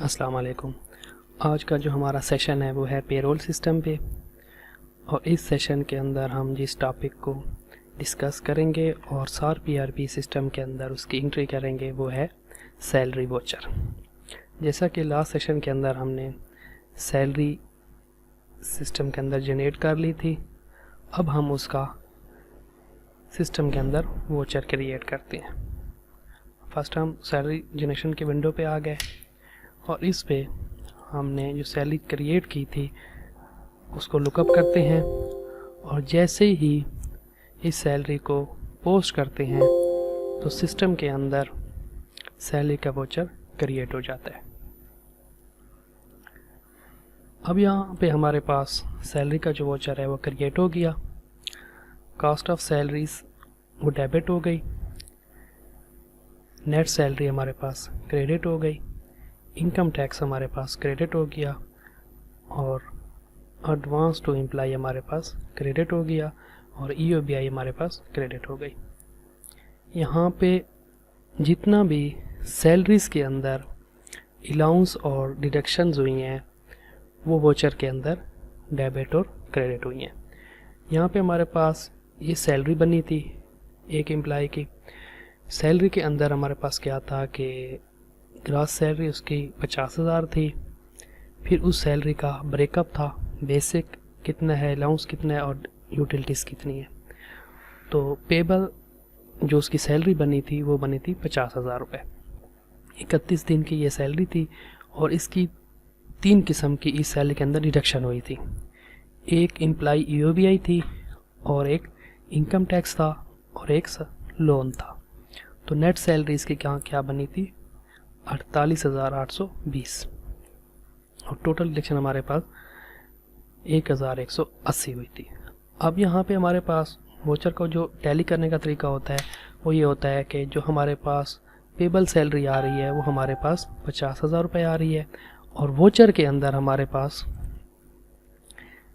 अस्सलाम वालेकुम। आज का जो हमारा सेशन है वो है पेरोल सिस्टम पे, और इस सेशन के अंदर हम जिस टॉपिक को डिस्कस करेंगे और सार पीआरपी सिस्टम के अंदर उसकी एंट्री करेंगे वो है सैलरी वोचर। जैसा कि लास्ट सेशन के अंदर हमने सैलरी सिस्टम के अंदर जनरेट कर ली थी, अब हम उसका सिस्टम के अंदर वोचर क्रिएट करते हैं। फर्स्ट हम सैलरी जनरेशन के विंडो पे आ गए और इस पे हमने जो सैलरी क्रिएट की थी उसको लुकअप करते हैं, और जैसे ही इस सैलरी को पोस्ट करते हैं तो सिस्टम के अंदर सैलरी का वोचर क्रिएट हो जाता है। अब यहाँ पे हमारे पास सैलरी का जो वोचर है वो क्रिएट हो गया। कॉस्ट ऑफ सैलरीज वो डेबिट हो गई, नेट सैलरी हमारे पास क्रेडिट हो गई, इनकम टैक्स हमारे पास क्रेडिट हो गया, और एडवांस टू एम्प्लॉय हमारे पास क्रेडिट हो गया, और ईओबीआई हमारे पास क्रेडिट हो गई। यहाँ पे जितना भी सैलरीज के अंदर अलाउंस और डिडक्शंस हुई हैं वो वोचर के अंदर डेबिट और क्रेडिट हुई हैं। यहाँ पे हमारे पास ये सैलरी बनी थी एक एम्प्लॉय की। सैलरी के अंदर हमारे पास क्या था कि ग्रॉस सैलरी उसकी 50,000 थी। फिर उस सैलरी का ब्रेकअप था, बेसिक कितना है, अलाउंस कितना है और यूटिलिटीज़ कितनी है। तो पेबल जो उसकी सैलरी बनी थी वो बनी थी 50,000 रुपये। 31 दिन की ये सैलरी थी, और इसकी 3 किस्म की इस सैलरी के अंदर डिडक्शन हुई थी। एक एम्प्लॉय ईओबीआई थी, और एक इनकम टैक्स था, और एक लोन था। तो नेट सैलरी इसकी क्या बनी थी 48,820, और टोटल डिडक्शन हमारे पास 1,180 हुई थी। अब यहाँ पे हमारे पास वोचर को जो टैली करने का तरीका होता है वो ये होता है कि जो हमारे पास पेबल सैलरी आ रही है वो हमारे पास 50,000 रुपये आ रही है, और वोचर के अंदर हमारे पास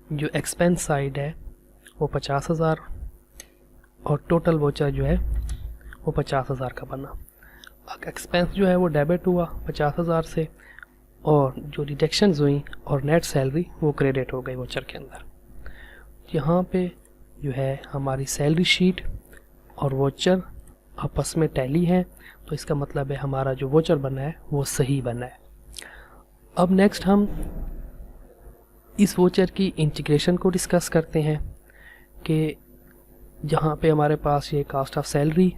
जो एक्सपेंस साइड है वो 50,000, और टोटल वोचर जो है वो 50,000 का बना। एक्सपेंस जो है वो डेबिट हुआ 50,000 से, और जो डिडक्शंस हुई और नेट सैलरी वो क्रेडिट हो गई वोचर के अंदर। यहाँ पे जो है हमारी सैलरी शीट और वोचर आपस में टैली हैं, तो इसका मतलब है हमारा जो वोचर बना है वो सही बना है। अब नेक्स्ट हम इस वोचर की इंटीग्रेशन को डिस्कस करते हैं कि जहाँ पे हमारे पास ये कॉस्ट ऑफ सैलरी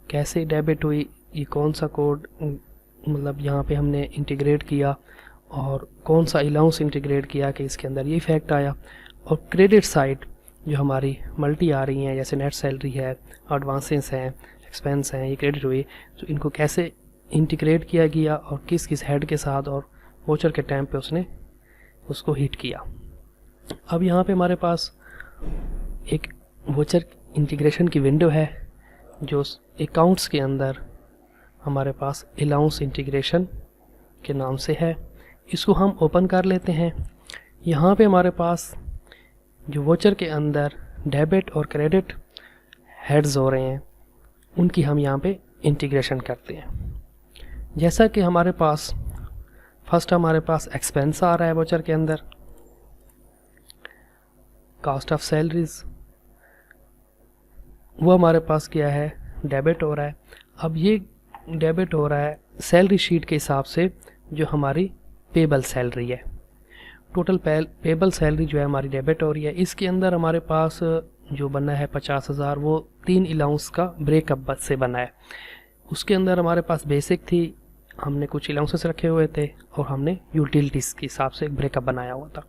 कैसे डेबिट हुई, ये कौन सा कोड मतलब यहाँ पे हमने इंटीग्रेट किया, और कौन सा अलाउंस इंटीग्रेट किया कि इसके अंदर ये इफेक्ट आया, और क्रेडिट साइड जो हमारी मल्टी आ रही हैं जैसे नेट सैलरी है, एडवांसेस हैं, एक्सपेंस हैं, ये क्रेडिट हुई, तो इनको कैसे इंटीग्रेट किया गया और किस किस हेड के साथ और वोचर के टाइम पे उसने उसको हिट किया। अब यहाँ पे हमारे पास एक वोचर इंटीग्रेशन की विंडो है जो अकाउंट्स के अंदर हमारे पास अलाउंस इंटीग्रेशन के नाम से है। इसको हम ओपन कर लेते हैं। यहाँ पे हमारे पास जो वोचर के अंदर डेबिट और क्रेडिट हेड्स हो रहे हैं उनकी हम यहाँ पे इंटीग्रेशन करते हैं। जैसा कि हमारे पास फर्स्ट हमारे पास एक्सपेंस आ रहा है वोचर के अंदर, कॉस्ट ऑफ सैलरीज वो हमारे पास क्या है डेबिट हो रहा है। अब ये डेबिट हो रहा है सैलरी शीट के हिसाब से जो हमारी पेबल सैलरी है। टोटल पेबल सैलरी जो है हमारी डेबिट हो रही है। इसके अंदर हमारे पास जो बना है 50,000 वो 3 अलाउंस का ब्रेकअप से बना है। उसके अंदर हमारे पास बेसिक थी, हमने कुछ अलाउंसेस रखे हुए थे, और हमने यूटिलिटीज़ के हिसाब से एक ब्रेकअप बनाया हुआ था।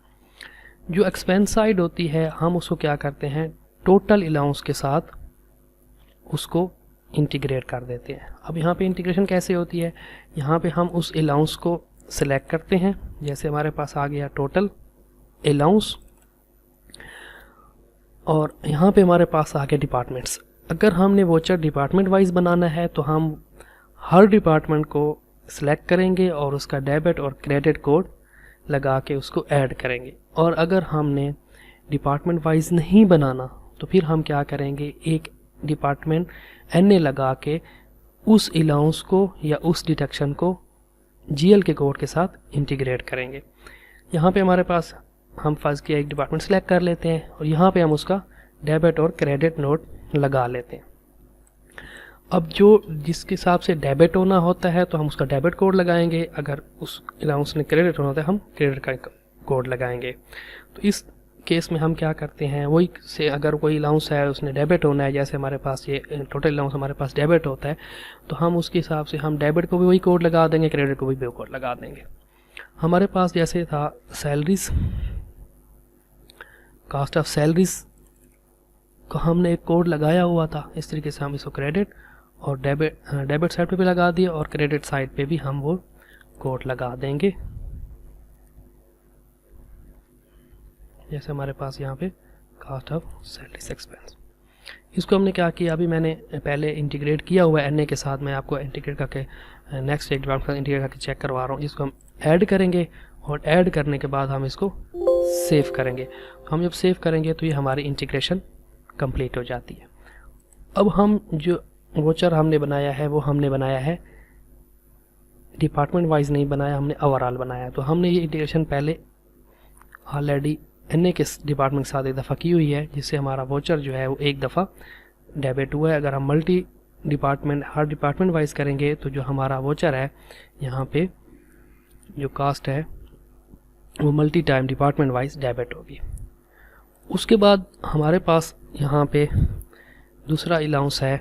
जो एक्सपेंस साइड होती है हम उसको क्या करते हैं टोटल अलाउंस के साथ उसको इंटीग्रेट कर देते हैं। अब यहाँ पे इंटीग्रेशन कैसे होती है, यहाँ पे हम उस अलाउंस को सिलेक्ट करते हैं। जैसे हमारे पास आ गया टोटल अलाउंस, और यहाँ पे हमारे पास आ गया डिपार्टमेंट्स। अगर हमने वोचर डिपार्टमेंट वाइज बनाना है तो हम हर डिपार्टमेंट को सिलेक्ट करेंगे और उसका डेबिट और क्रेडिट कोड लगा के उसको ऐड करेंगे। और अगर हमने डिपार्टमेंट वाइज नहीं बनाना तो फिर हम क्या करेंगे, एक डिपार्टमेंट एन ए लगा के उस अलाउंस को या उस डिडक्शन को GL के कोड के साथ इंटीग्रेट करेंगे। यहाँ पे हमारे पास हम फर्स्ट किया एक डिपार्टमेंट सेलेक्ट कर लेते हैं और यहाँ पे हम उसका डेबिट और क्रेडिट नोट लगा लेते हैं। अब जो जिसके हिसाब से डेबिट होना होता है तो हम उसका डेबिट कोड लगाएंगे, अगर उस अलाउंस में क्रेडिट होना होता है हम क्रेडिट का कोड लगाएंगे। तो इस केस में हम क्या करते हैं, वही से अगर कोई अलाउंस है उसने डेबिट होना है, जैसे हमारे पास ये टोटल अलाउंस हमारे पास डेबिट होता है तो हम उसके हिसाब से हम डेबिट को भी वही कोड लगा देंगे, क्रेडिट को भी वही कोड लगा देंगे। हमारे पास जैसे था सैलरीज, कॉस्ट ऑफ सैलरीज को हमने एक कोड लगाया हुआ था, इस तरीके से हम इसको क्रेडिट और डेबिट साइड पे भी लगा दिए और क्रेडिट साइड पे भी हम वो कोड लगा देंगे। जैसे हमारे पास यहाँ पे कॉस्ट ऑफ सैलरीज एक्सपेंस, इसको हमने क्या किया, अभी मैंने पहले इंटीग्रेट किया हुआ है NA के साथ, मैं आपको इंटीग्रेट करके नेक्स्ट एक डिपार्टमेंट इंटीग्रेट करके चेक करवा रहा हूँ, जिसको हम ऐड करेंगे और ऐड करने के बाद हम इसको सेव करेंगे। हम जब सेव करेंगे तो ये हमारी इंटीग्रेशन कंप्लीट हो जाती है। अब हम जो वोचर हमने बनाया है वो हमने बनाया है डिपार्टमेंट वाइज नहीं बनाया, हमने ओवरऑल बनाया। तो हमने ये इंटीग्रेशन पहले ऑलरेडी NA के डिपार्टमेंट के साथ एक दफ़ा की हुई है, जिससे हमारा वोचर जो है वो एक दफ़ा डेबिट हुआ है। अगर हम मल्टी डिपार्टमेंट हर डिपार्टमेंट वाइज करेंगे तो जो हमारा वोचर है यहाँ पे जो कास्ट है वो multi time department wise debit होगी। उसके बाद हमारे पास यहाँ पे दूसरा अलाउंस है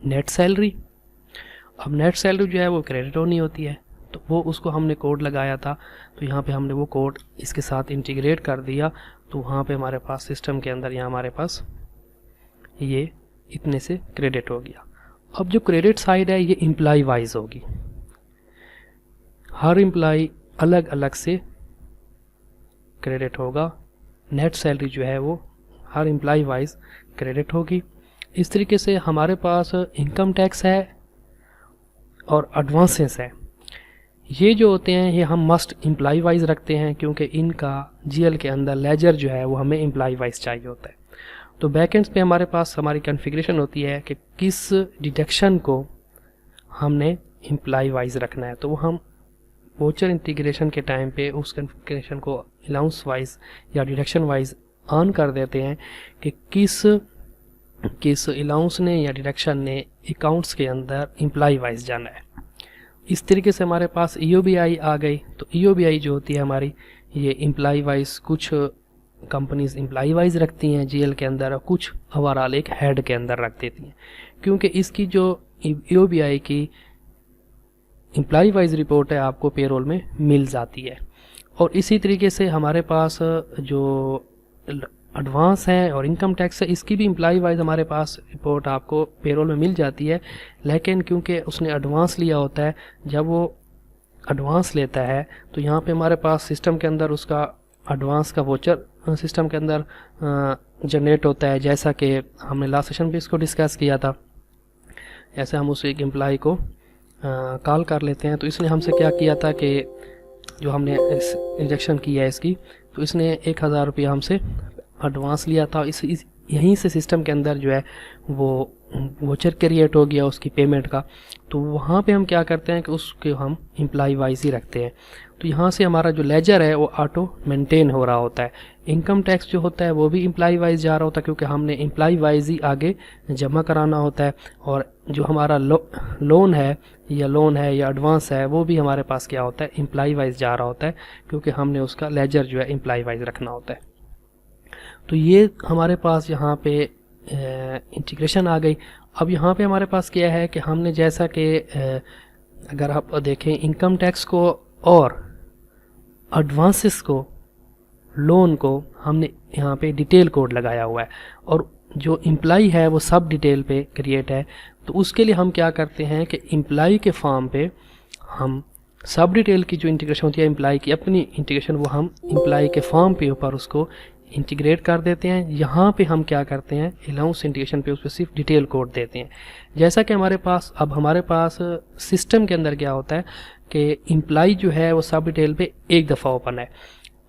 नेट सैलरी। अब नेट सैलरी जो है वो क्रेडिट होनी होती है, तो वो उसको हमने कोड लगाया था, तो यहाँ पे हमने वो कोड इसके साथ इंटीग्रेट कर दिया। तो वहाँ पे हमारे पास सिस्टम के अंदर यहाँ हमारे पास ये इतने से क्रेडिट हो गया। अब जो क्रेडिट साइड है ये एम्प्लॉय वाइज होगी, हर एम्प्लॉय अलग अलग से क्रेडिट होगा। नेट सैलरी जो है वो हर एम्प्लॉय वाइज क्रेडिट होगी। इस तरीके से हमारे पास इनकम टैक्स है और एडवांसेस है, ये जो होते हैं ये हम मस्ट एम्प्लॉय वाइज रखते हैं, क्योंकि इनका GL के अंदर लेजर जो है वो हमें एम्प्लॉय वाइज चाहिए होता है। तो बैकएंड्स पे हमारे पास हमारी कॉन्फ़िगरेशन होती है कि किस डिडक्शन को हमने एम्प्लॉय वाइज रखना है। तो वो हम वोचर इंटीग्रेशन के टाइम पे उस कॉन्फ़िगरेशन को अलाउंस वाइज या डिडक्शन वाइज ऑन कर देते हैं कि किस अलाउंस ने या डिडक्शन ने अकाउंट्स के अंदर एम्प्लॉय वाइज जाना है। इस तरीके से हमारे पास EOBI आ गई। तो EOBI जो होती है हमारी ये एम्प्लॉय वाइज, कुछ कंपनीज एम्प्लॉय वाइज रखती हैं GL के अंदर और कुछ ओवरऑल एक हेड के अंदर रख देती हैं, क्योंकि इसकी जो EOBI की एम्प्लॉय वाइज रिपोर्ट है आपको पेरोल में मिल जाती है। और इसी तरीके से हमारे पास जो एडवांस है और इनकम टैक्स है इसकी भी एम्प्लॉय वाइज हमारे पास रिपोर्ट आपको पेरोल में मिल जाती है, लेकिन क्योंकि उसने एडवांस लिया होता है, जब वो एडवांस लेता है तो यहाँ पे हमारे पास सिस्टम के अंदर उसका एडवांस का वोचर सिस्टम के अंदर जनरेट होता है, जैसा कि हमने लास्ट सेशन पे इसको डिस्कस किया था। ऐसे हम उस एक एम्प्लॉय को कॉल कर लेते हैं। तो इसने हमसे क्या किया था कि जो हमने इंजेक्शन किया है इसकी, तो इसने 1000 रुपया हमसे एडवांस लिया था। यहीं से सिस्टम के अंदर जो है वो वोचर क्रिएट हो गया उसकी पेमेंट का। तो वहाँ पे हम क्या करते हैं कि उसके हम एम्प्लॉय वाइज ही रखते हैं। तो यहाँ से हमारा जो लेजर है वो ऑटो मेंटेन हो रहा होता है। इनकम टैक्स जो होता है वो भी एम्प्लॉय वाइज जा रहा होता है, क्योंकि हमने एम्प्लॉय वाइज ही आगे जमा कराना होता है। और जो हमारा लोन है या एडवांस है वो भी हमारे पास क्या होता है, एम्प्लॉय वाइज जा रहा होता है, क्योंकि हमने उसका लेजर जो है एम्प्लॉय वाइज रखना होता है। तो ये हमारे पास यहाँ पे इंटीग्रेशन आ गई। अब यहाँ पे हमारे पास क्या है कि हमने जैसा कि अगर आप देखें इनकम टैक्स को और एडवांसेस को, लोन को हमने यहाँ पे डिटेल कोड लगाया हुआ है, और जो एम्प्लॉय है वो सब डिटेल पे क्रिएट है। तो उसके लिए हम क्या करते हैं कि एम्प्लॉय के फॉर्म पे हम सब डिटेल की जो इंटीग्रेशन होती है एम्प्लॉय की अपनी इंटीग्रेशन, वो हम एम्प्लॉय के फॉर्म पे ऊपर उसको इंटीग्रेट कर देते हैं। यहाँ पे हम क्या करते हैं, अलाउंस इंटीग्रेशन पे उस पर सिर्फ डिटेल कोड देते हैं। जैसा कि हमारे पास सिस्टम के अंदर क्या होता है कि एम्प्लॉय जो है वो सब डिटेल पे एक दफ़ा ओपन है,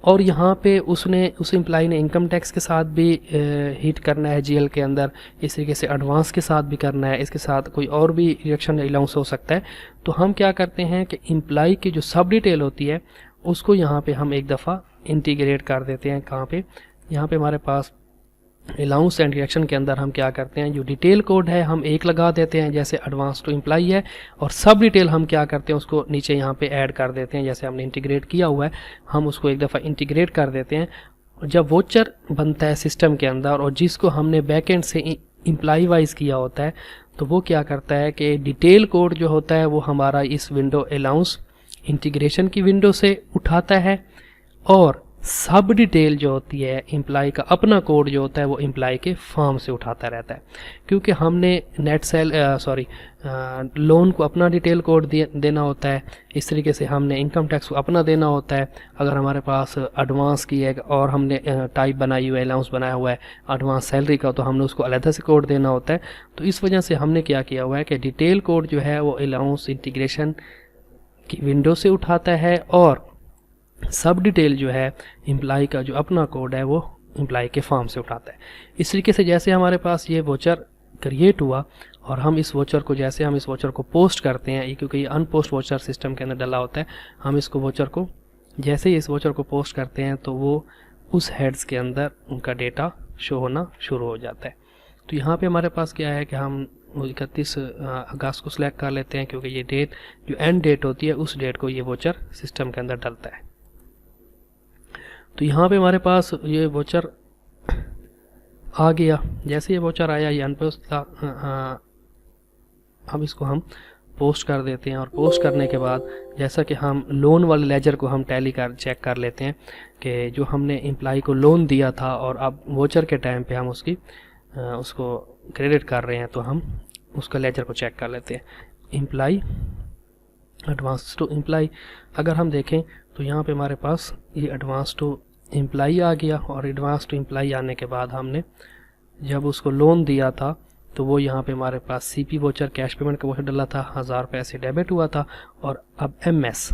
और यहाँ पे उसने उस एम्प्लॉय ने इनकम टैक्स के साथ भी हिट करना है जीएल के अंदर, इस तरीके से एडवांस के साथ भी करना है, इसके साथ कोई और भी रिडक्शन अलाउंस हो सकता है। तो हम क्या करते हैं कि एम्प्लॉय की जो सब डिटेल होती है उसको यहाँ पे हम एक दफ़ा इंटीग्रेट कर देते हैं। कहाँ पे? यहाँ पे हमारे पास अलाउंस एंड रिडक्शन के अंदर हम क्या करते हैं, जो डिटेल कोड है हम एक लगा देते हैं, जैसे एडवांस टू एम्प्लॉय है, और सब डिटेल हम क्या करते हैं उसको नीचे यहाँ पे ऐड कर देते हैं। जैसे हमने इंटीग्रेट किया हुआ है, हम उसको एक दफ़ा इंटीग्रेट कर देते हैं। जब वोचर बनता है सिस्टम के अंदर और जिसको हमने बैकएंड से एम्प्लॉय वाइज किया होता है, तो वो क्या करता है कि डिटेल कोड जो होता है वो हमारा इस विंडो अलाउंस इंटीग्रेशन की विंडो से उठाता है, और सब डिटेल जो होती है एम्प्लॉय का अपना कोड जो होता है वो एम्प्लॉय के फॉर्म से उठाता रहता है। क्योंकि हमने नेट सेल लोन को अपना डिटेल कोड देना होता है, इस तरीके से हमने इनकम टैक्स को अपना देना होता है। अगर हमारे पास एडवांस की है और हमने टाइप बनाई हुई है, अलाउंस बनाया हुआ है एडवांस सैलरी का, तो हमने उसको अलग से कोड देना होता है। तो इस वजह से हमने क्या किया हुआ है कि डिटेल कोड जो है वो अलाउंस इंटीग्रेशन की विंडो से उठाता है, और सब डिटेल जो है एम्प्लॉय का जो अपना कोड है वो एम्प्लॉय के फॉर्म से उठाता है। इस तरीके से जैसे हमारे पास ये वोचर क्रिएट हुआ और हम इस वोचर को, जैसे हम इस वोचर को पोस्ट करते हैं, क्योंकि ये अनपोस्ट वोचर सिस्टम के अंदर डला होता है, हम इसको वोचर को जैसे ही इस वोचर को पोस्ट करते हैं तो वो उस हेड्स के अंदर उनका डेटा शो होना शुरू हो जाता है। तो यहाँ पे हमारे पास क्या है कि हम 31 अगस्त को सिलेक्ट कर लेते हैं, क्योंकि ये डेट जो एंड डेट होती है उस डेट को ये वोचर सिस्टम के अंदर डलता है। तो यहाँ पे हमारे पास ये वोचर आ गया। जैसे ये वोचर आया, ये अनपोस्ट था, अब इसको हम पोस्ट कर देते हैं, और पोस्ट करने के बाद जैसा कि हम लोन वाले लेजर को हम टैली कर चेक कर लेते हैं कि जो हमने एम्प्लॉय को लोन दिया था और अब वोचर के टाइम पे हम उसको क्रेडिट कर रहे हैं, तो हम उसका लेजर को चेक कर लेते हैं। एम्प्लॉय एडवांस टू एम्प्लॉय अगर हम देखें तो यहाँ पे हमारे पास ये एडवांस टू एम्प्लॉय आ गया, और एडवांस टू एम्प्लॉय आने के बाद हमने जब उसको लोन दिया था तो वो यहाँ पे हमारे पास सीपी वोचर कैश पेमेंट का वोचर डला था, 1000 पैसे डेबिट हुआ था, और अब एमएस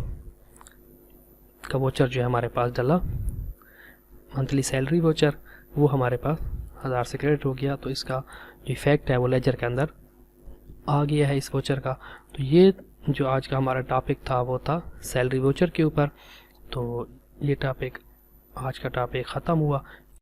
का वोचर जो है हमारे पास डला, मंथली सैलरी वोचर, वो हमारे पास 1000 से क्रेडिट हो गया। तो इसका जो इफेक्ट है वो लेजर के अंदर आ गया है इस वोचर का। तो ये जो आज का हमारा टॉपिक था वो था सैलरी वोचर के ऊपर। तो ये टॉपिक, आज का टॉपिक ख़त्म हुआ।